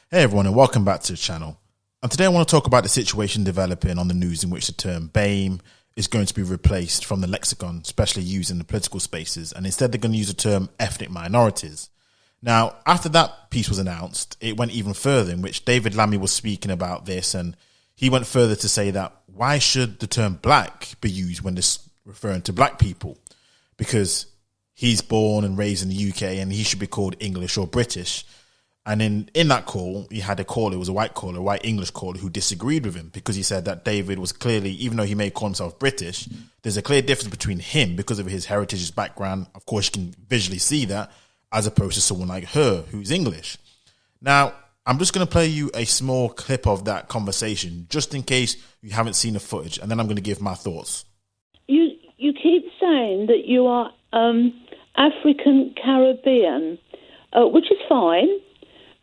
Hey everyone, and welcome back to the channel. And today I want to talk about the situation developing on the news in which the term BAME is going to be replaced from the lexicon, especially used in the political spaces, and instead they're going to use the term ethnic minorities. Now, after that piece was announced, it went even further, in which David Lammy was speaking about this, and he went further to say that why should the term black be used when this referring to black people? Because he's born and raised in the UK and he should be called English or British. And in that call, he had a caller, it was a white caller, a white English caller, who disagreed with him because he said that David was clearly, even though he may call himself British, there's a clear difference between him because of his heritage, his background. Of course, you can visually see that, as opposed to someone like her who's English. Now, I'm just going to play you a small clip of that conversation, just in case you haven't seen the footage, and then I'm going to give my thoughts. You keep saying that you are African Caribbean, which is fine.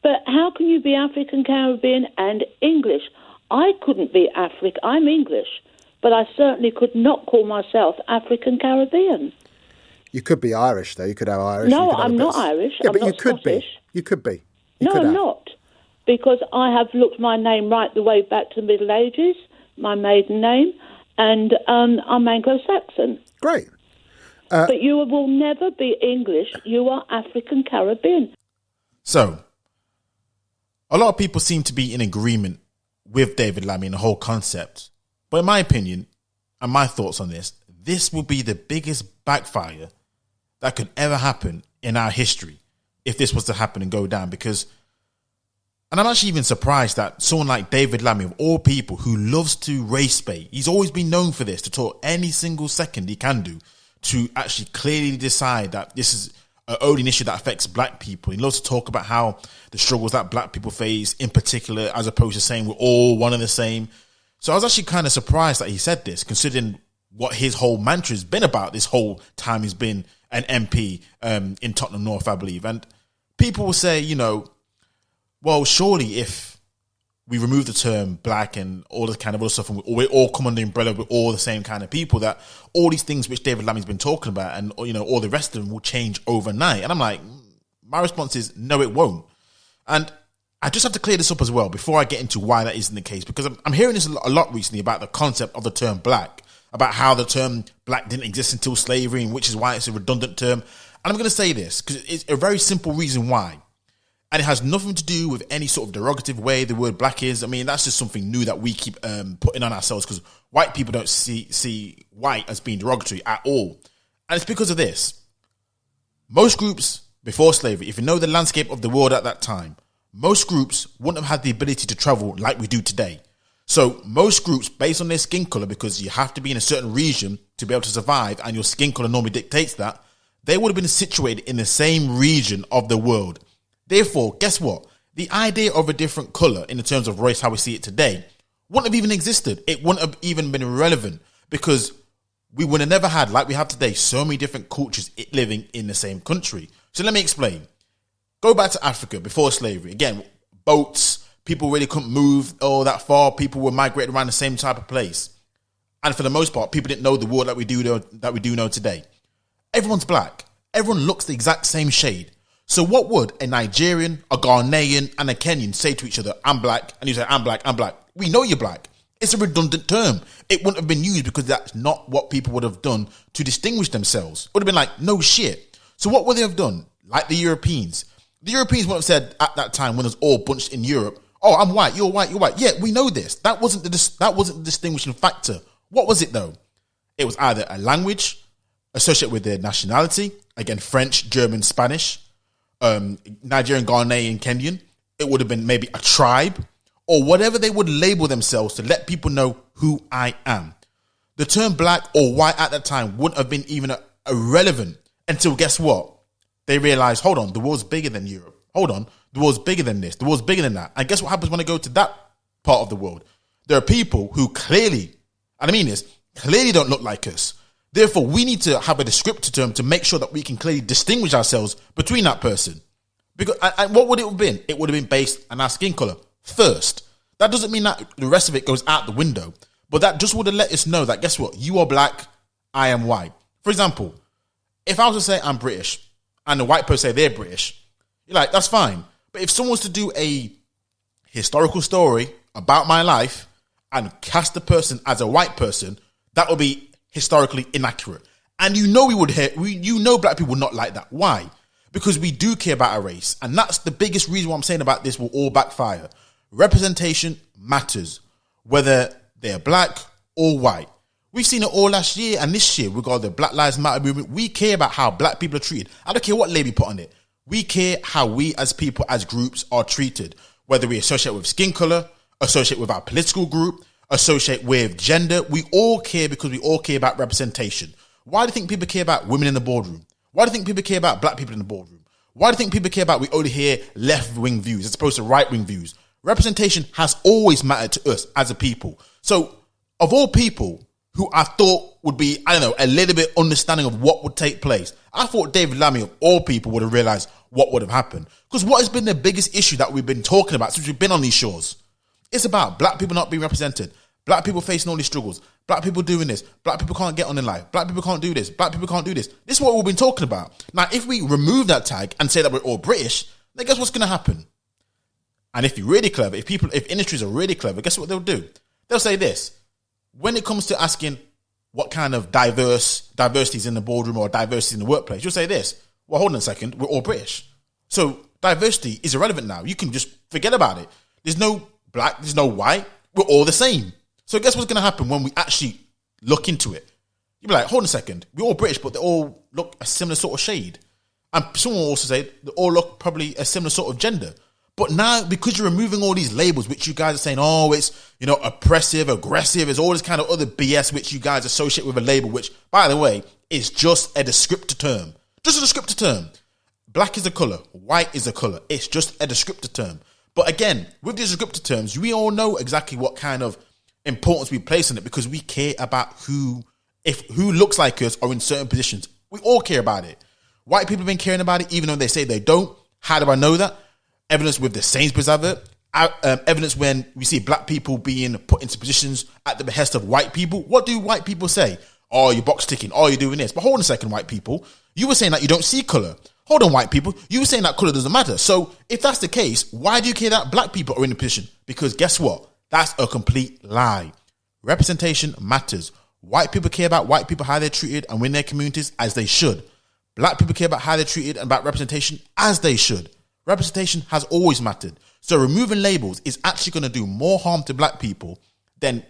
But how can you be African Caribbean and English? I couldn't be African. I'm English, but I certainly could not call myself African Caribbean. You could be Irish, though. You could have Irish. No, I'm not Irish. Yeah, I'm but not you could Scottish. be. You could be. No, I'm not. Because I have looked my name right the way back to the Middle Ages, my maiden name, and I'm Anglo-Saxon. Great. But you will never be English. You are African Caribbean. So, a lot of people seem to be in agreement with David Lammy and the whole concept. But in my opinion, and my thoughts on this will be the biggest backfire that could ever happen in our history if this was to happen and go down. Because, and I'm actually even surprised that someone like David Lammy, of all people, who loves to race bait, he's always been known for this, to talk any single second he can do, to actually clearly decide that this is only an issue that affects black people. He loves to talk about how the struggles that black people face in particular, as opposed to saying we're all one and the same. So I was actually kind of surprised that he said this, considering what his whole mantra has been about this whole time he's been an MP in Tottenham North, I believe. And people will say, you know, well, surely if we remove the term black and all the kind of other stuff, and we all come under the umbrella with all the same kind of people, that all these things which David Lammy's been talking about and, you know, all the rest of them will change overnight. And I'm like, my response is no, it won't. And I just have to clear this up as well before I get into why that isn't the case, because I'm hearing this a lot recently about the concept of the term black, about how the term black didn't exist until slavery, and which is why it's a redundant term. And I'm going to say this because it's a very simple reason why. And it has nothing to do with any sort of derogative way the word black is. I mean, that's just something new that we keep putting on ourselves, because white people don't see white as being derogatory at all. And it's because of this. Most groups before slavery, if you know the landscape of the world at that time, most groups wouldn't have had the ability to travel like we do today. So most groups, based on their skin color, because you have to be in a certain region to be able to survive, and your skin color normally dictates that, they would have been situated in the same region of the world. Therefore, guess what? The idea of a different color in the terms of race, how we see it today, wouldn't have even existed. It wouldn't have even been relevant, because we would have never had, like we have today, so many different cultures living in the same country. So let me explain. Go back to Africa before slavery. Again, boats, people really couldn't move all that far. People were migrating around the same type of place. And for the most part, people didn't know the world that we do know today. Everyone's black. Everyone looks the exact same shade. So what would a Nigerian, a Ghanaian, and a Kenyan say to each other? I'm black. And you say, I'm black, I'm black. We know you're black. It's a redundant term. It wouldn't have been used because that's not what people would have done to distinguish themselves. It would have been like, no shit. So what would they have done? Like the Europeans. The Europeans would have said at that time, when it was all bunched in Europe, oh, I'm white, you're white, you're white. Yeah, we know this. That wasn't the distinguishing factor. What was it though? It was either a language associated with their nationality, again, French, German, Spanish, Nigerian, Ghanaian, Kenyan. It would have been maybe a tribe, or whatever they would label themselves to let people know who I am. The term black or white at that time wouldn't have been even irrelevant until, guess what? They realized, hold on, the world's bigger than Europe. Hold on, the world's bigger than this. The world's bigger than that. And guess what happens when I go to that part of the world? There are people who clearly, and I mean this, clearly don't look like us. Therefore, we need to have a descriptor term to make sure that we can clearly distinguish ourselves between that person. Because, and what would it have been? It would have been based on our skin color first. That doesn't mean that the rest of it goes out the window, but that just would have let us know that, guess what? You are black, I am white. For example, if I was to say I'm British and the white person say they're British, you're like, that's fine. But if someone was to do a historical story about my life and cast the person as a white person, that would be historically inaccurate. And we would hear, black people would not like that. Why? Because we do care about our race. And that's the biggest reason why I'm saying about this will all backfire. Representation matters, whether they're black or white. We've seen it all last year and this year regarding the Black Lives Matter movement. We care about how black people are treated. I don't care what label you put on it. We care how we as people, as groups are treated, whether we associate with skin color, associate with our political group, associate with gender. We all care because we all care about representation. Why do you think people care about women in the boardroom? Why do you think people care about black people in the boardroom? Why do you think people care about we only hear left-wing views as opposed to right-wing views? Representation has always mattered to us as a people. So, of all people who I thought would be, a little bit understanding of what would take place, I thought David Lammy, of all people, would have realised what would have happened. Because what has been the biggest issue that we've been talking about since we've been on these shores? It's about black people not being represented. Black people facing all these struggles. Black people doing this. Black people can't get on in life. Black people can't do this. Black people can't do this. This is what we've been talking about. Now, if we remove that tag and say that we're all British, then guess what's going to happen? And if you're really clever, if industries are really clever, guess what they'll do? They'll say this. When it comes to asking what kind of diversity is in the boardroom or diversity in the workplace, you'll say this. Well, hold on a second. We're all British. So diversity is irrelevant now. You can just forget about it. There's no black, there's no white. We're all the same. So guess what's going to happen when we actually look into it? You'll be like, hold on a second. We're all British, but they all look a similar sort of shade. And someone will also say they all look probably a similar sort of gender. But now, because you're removing all these labels, which you guys are saying, oh, it's, oppressive, aggressive, it's all this kind of other BS which you guys associate with a label, which, by the way, is just a descriptor term. Just a descriptor term. Black is a colour. White is a colour. It's just a descriptor term. But again, with these descriptor terms, we all know exactly what kind of importance we place on it because we care about who looks like us or in certain positions. We all care about it. White people have been caring about it, even though they say they don't. How do I know that? Evidence with the Sainsbury's advert. Evidence when we see black people being put into positions at the behest of white people. What do white people say? Oh, you're box ticking. Oh, you're doing this. But hold on a second, white people. You were saying that you don't see colour. Hold on, white people. You were saying that colour doesn't matter. So if that's the case, why do you care that black people are in a position? Because guess what? That's a complete lie. Representation matters. White people care about white people, how they're treated and win their communities as they should. Black people care about how they're treated and about representation as they should. Representation has always mattered. So removing labels is actually going to do more harm to black people than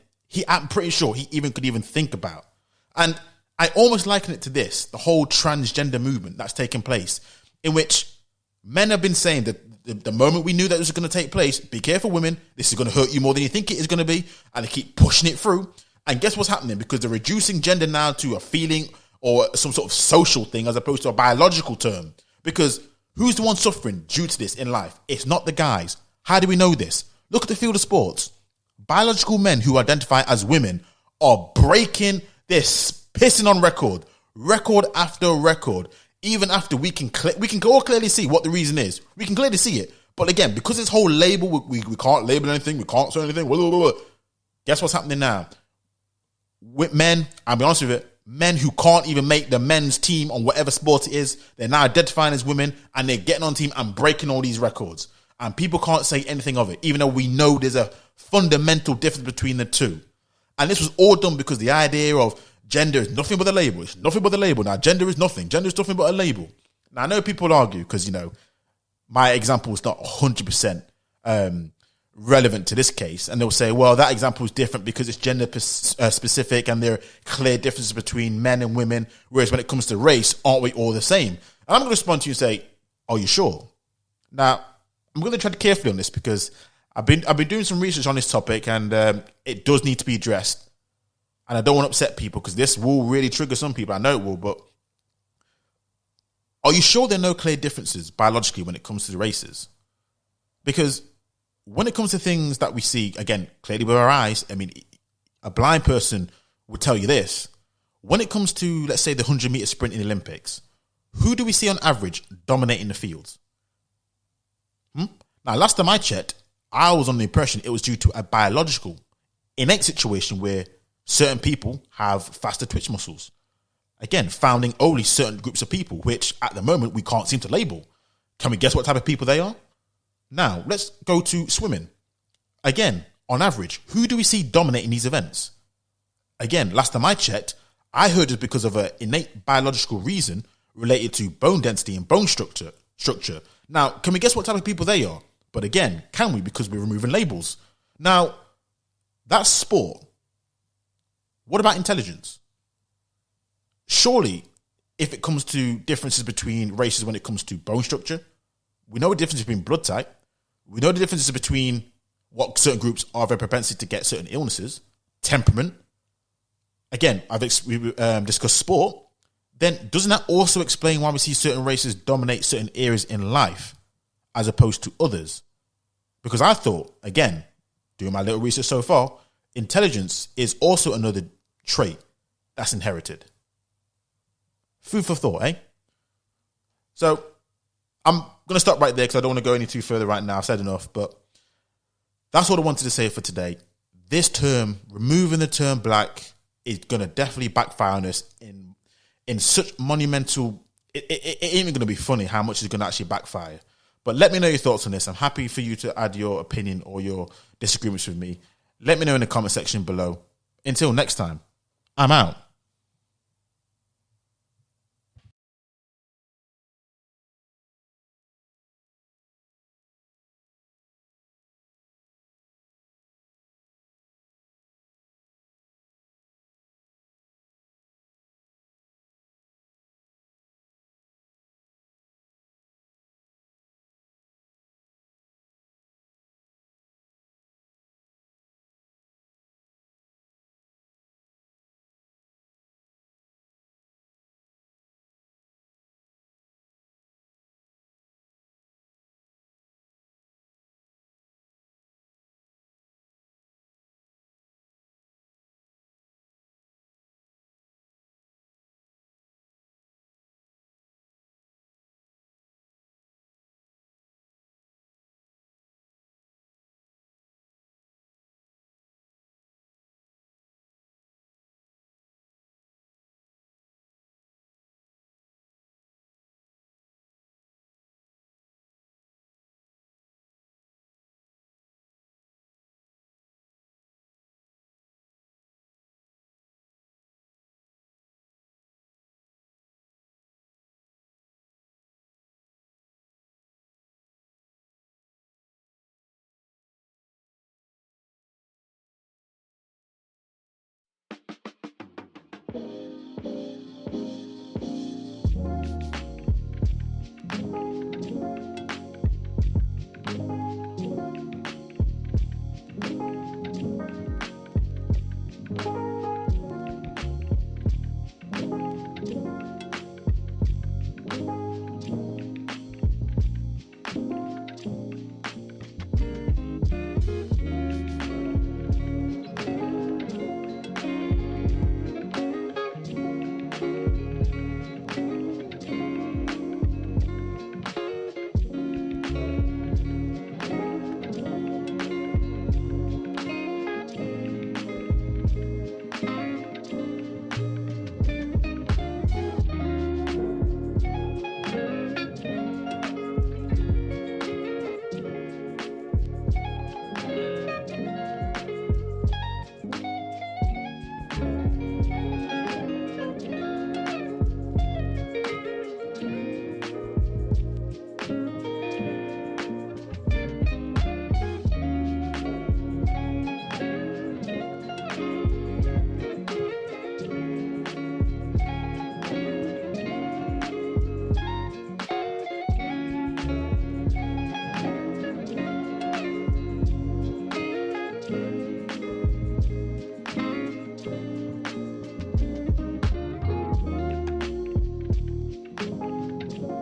I'm pretty sure he could even think about. And I almost liken it to this, the whole transgender movement that's taken place, in which men have been saying that the moment we knew that this was going to take place, be careful women, this is going to hurt you more than you think it is going to be, and they keep pushing it through. And guess what's happening? Because they're reducing gender now to a feeling or some sort of social thing as opposed to a biological term. Because who's the one suffering due to this in life? It's not the guys. How do we know this? Look at the field of sports. Biological men who identify as women are breaking this, pissing on record after record, even after we can all clearly see what the reason is. We can clearly see it. But again, because this whole label, we can't label anything, we can't say anything, blah, blah, blah. Guess what's happening now? With men, I'll be honest with it, men who can't even make the men's team on whatever sport it is, they're now identifying as women and they're getting on team and breaking all these records. And people can't say anything of it, even though we know there's a fundamental difference between the two. And this was all done because the idea of gender is nothing but a label. It's nothing but a label. Now, gender is nothing. Gender is nothing but a label. Now, I know people argue because, my example is not 100% relevant to this case. And they'll say, well, that example is different because it's gender specific and there are clear differences between men and women. Whereas when it comes to race, aren't we all the same? And I'm going to respond to you and say, are you sure? Now, I'm going to tread carefully on this because I've been doing some research on this topic and it does need to be addressed. And I don't want to upset people because this will really trigger some people. I know it will, but are you sure there are no clear differences biologically when it comes to the races? Because when it comes to things that we see, again, clearly with our eyes, I mean, a blind person would tell you this. When it comes to, let's say, the 100-meter sprint in the Olympics, who do we see on average dominating the fields? Now, last time I checked, I was on the impression it was due to a biological, innate situation where certain people have faster twitch muscles. Again, founding only certain groups of people, which at the moment we can't seem to label. Can we guess what type of people they are? Now, let's go to swimming. Again, on average, who do we see dominating these events? Again, last time I checked, I heard it's because of an innate biological reason related to bone density and bone structure. Now, can we guess what type of people they are? But again, can we? Because we're removing labels. Now, that's sport. What about intelligence? Surely, if it comes to differences between races when it comes to bone structure, we know the difference between blood type. We know the differences between what certain groups are of a propensity to get certain illnesses, temperament. Again, we've discussed sport. Then doesn't that also explain why we see certain races dominate certain areas in life as opposed to others? Because I thought, again, doing my little research so far, intelligence is also another trait that's inherited. Food for thought, eh? So I'm going to stop right there because I don't want to go any too further right now. I've said enough, but that's what I wanted to say for today. This term, removing the term black, is going to definitely backfire on us in such monumental... It ain't even going to be funny how much it's going to actually backfire. But let me know your thoughts on this. I'm happy for you to add your opinion or your disagreements with me. Let me know in the comment section below. Until next time, I'm out.